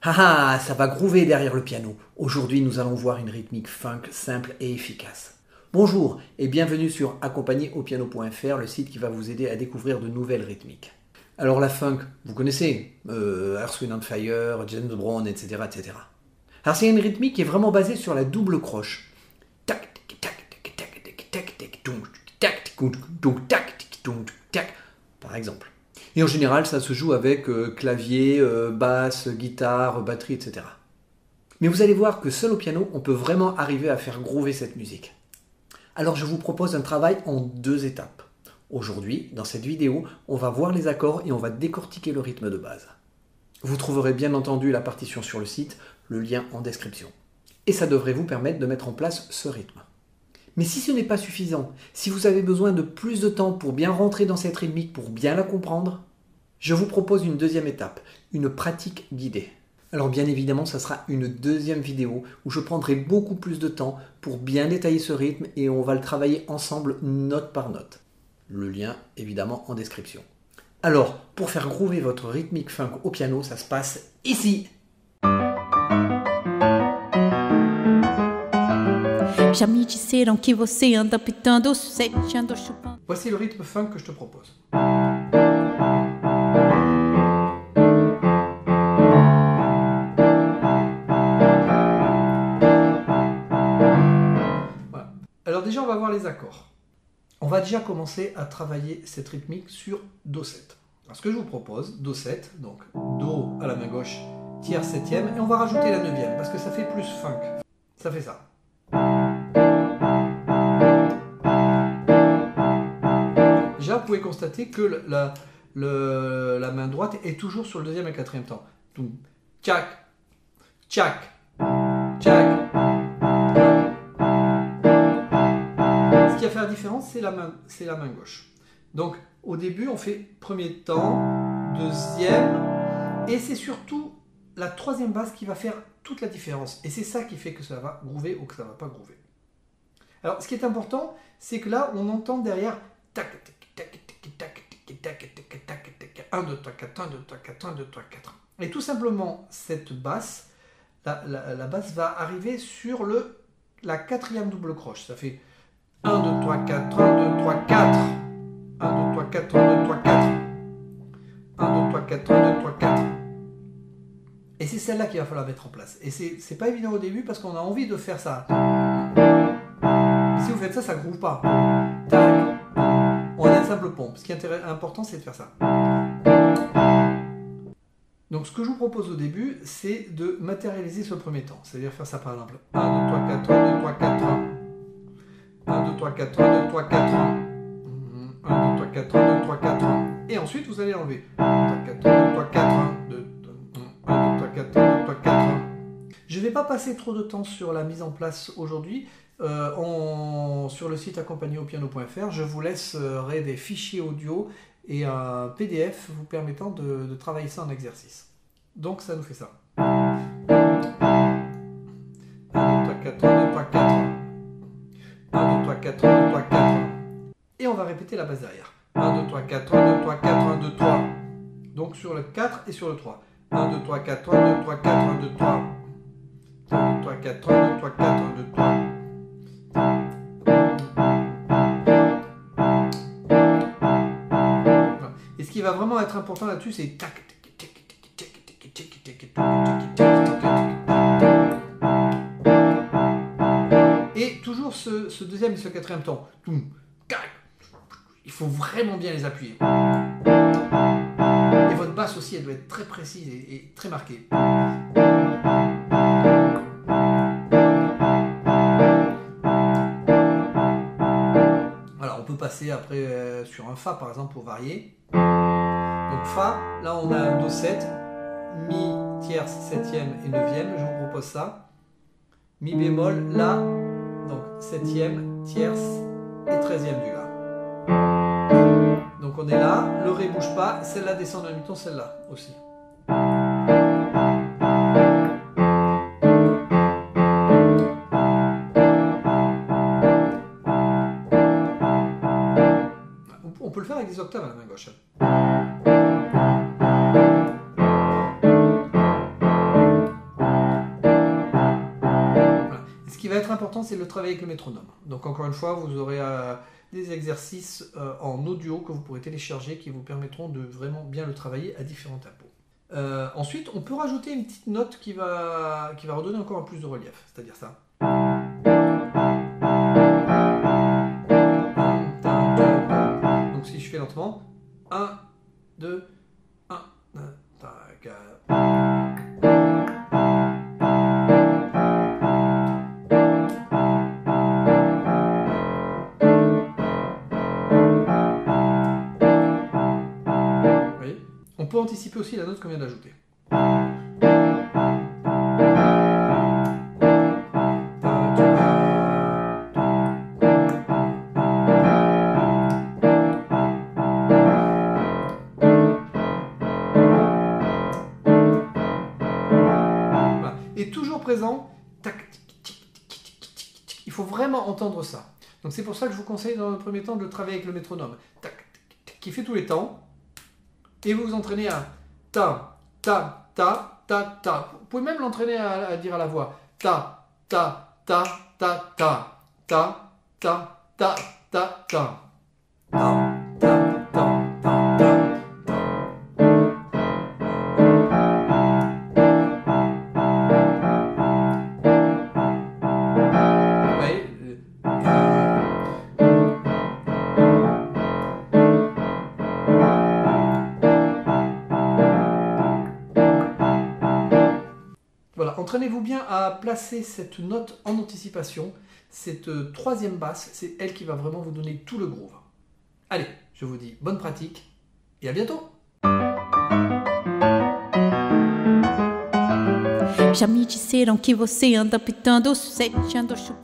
Ah ah, ça va groover derrière le piano. Aujourd'hui, nous allons voir une rythmique funk simple et efficace. Bonjour et bienvenue sur accompagnéaupiano.fr, le site qui va vous aider à découvrir de nouvelles rythmiques. Alors la funk, vous connaissez, Earth, Wind and Fire, James Brown, etc., etc. Alors c'est une rythmique qui est vraiment basée sur la double croche. Tac, tac, tac, tac, tac, tac, tac, tac, tac, tac, tac, par exemple. Et en général, ça se joue avec clavier, basse, guitare, batterie, etc. Mais vous allez voir que seul au piano, on peut vraiment arriver à faire groover cette musique. Alors je vous propose un travail en 2 étapes. Aujourd'hui, dans cette vidéo, on va voir les accords et on va décortiquer le rythme de base. Vous trouverez bien entendu la partition sur le site, le lien en description. Et ça devrait vous permettre de mettre en place ce rythme. Mais si ce n'est pas suffisant, si vous avez besoin de plus de temps pour bien rentrer dans cette rythmique, pour bien la comprendre, je vous propose une deuxième étape, une pratique guidée. Alors bien évidemment, ça sera une deuxième vidéo où je prendrai beaucoup plus de temps pour bien détailler ce rythme et on va le travailler ensemble note par note. Le lien évidemment en description. Alors, pour faire groover votre rythmique funk au piano, ça se passe ici. Já me disseram que você anda pitando sete, anda chupando. Voici le rythme funk que je te propose. Voilà. Alors déjà, on va voir les accords. On va déjà commencer à travailler cette rythmique sur Do7. Alors ce que je vous propose, Do7, donc Do à la main gauche, tierce septième, et on va rajouter la neuvième, parce que ça fait plus funk. Ça fait ça. Déjà, vous pouvez constater que la main droite est toujours sur le deuxième et quatrième temps. Donc, tchac, tchac, tchac. Ce qui va faire la différence, c'est la main gauche. Donc, au début, on fait premier temps, deuxième, et c'est surtout la troisième basse qui va faire toute la différence. Et c'est ça qui fait que ça va groover ou que ça ne va pas groover. Alors, ce qui est important, c'est que là, on entend derrière tac, tac, tac, tac, tac, tac, tac, tac, tac, 1, 2, 3, 4, 1, 2, 3, 4, 1, 2, 3, 4. Et tout simplement, cette basse, la basse va arriver sur la quatrième double croche. Ça fait 1, 2, 3, 4, 1, 2, 3, 4. 1, 2, 3, 4, 1, 2, 3, 4. 1, 2, 3, 4, 1, 2, 3, 4. Et c'est celle-là qu'il va falloir mettre en place. Et c'est pas évident au début parce qu'on a envie de faire ça. Et si vous faites ça, ça ne groove pas. Tac. On a une simple pompe. Ce qui est important, c'est de faire ça. Donc ce que je vous propose au début, c'est de matérialiser ce premier temps. C'est-à-dire faire ça par exemple. 1, 2, 3, 4, 1, 2, 3, 4, 1. 1, 2, 3, 4, 1, 2, 3, 4, 1. 1, 2, 3, 4, 1, 2, 3, 4, 1. Et ensuite, vous allez enlever. 1, 2, 3, 4, 1, 2, 3, 4, 1. 1, 2, 3, 4, 1, 2, 3, 4, 1. Je ne vais pas passer trop de temps sur la mise en place aujourd'hui. Sur le site accompagnéaupiano.fr, je vous laisserai des fichiers audio et un PDF vous permettant de travailler ça en exercice. Donc ça nous fait ça. 1, 2, 3, 4, 1, 2, 3, 4. 1, 2, 3, 4, 1, 2, 3, 4. Et on va répéter la basse derrière. 1, 2, 3, 4, 1, 2, 3, 4, 1, 2, 3. Donc sur le 4 et sur le 3. 1, 2, 3, 4, 1, 2, 3, 4, 1, 2, 3. 1, 2, 3, 4, 1, 2, 3, 4, 1, 2, 3. Et ce qui va vraiment être important là-dessus, c'est tac. Et toujours ce deuxième et ce quatrième temps. Il faut vraiment bien les appuyer. Et votre basse aussi, elle doit être très précise et très marquée. Voilà, on peut passer après sur un Fa par exemple pour varier. Donc Fa, là on a un Do7, Mi, tierce, septième et neuvième, je vous propose ça. Mi bémol, là, donc septième, tierce et 13e du La. Donc on est là, le Ré bouge pas, celle-là descend d'un demi-ton, celle-là aussi. On peut le faire avec des octaves à la main gauche. important, c'est le travail avec le métronome. Donc encore une fois, vous aurez des exercices en audio que vous pourrez télécharger qui vous permettront de vraiment bien le travailler à différents tempos. Ensuite, on peut rajouter une petite note qui va redonner encore un plus de relief, c'est-à-dire ça. Donc si je fais lentement, 1, 2, 1, 2, 3, 4. On peut anticiper aussi la note qu'on vient d'ajouter. Voilà. Et toujours présent, tac, tic, tic, tic, tic, tic, tic. Il faut vraiment entendre ça. Donc c'est pour ça que je vous conseille dans le premier temps de travailler avec le métronome, tac, tic, tic, qui fait tous les temps. Et vous vous entraînez à ta, ta, ta, ta, ta. Vous pouvez même l'entraîner à dire à la voix ta, ta, ta, ta, ta, ta, ta, ta, ta, ta. Voilà, entraînez-vous bien à placer cette note en anticipation. Cette troisième basse, c'est elle qui va vraiment vous donner tout le groove. Allez, je vous dis bonne pratique et à bientôt. Já me disseram que você anda pitando, sete ando chupando.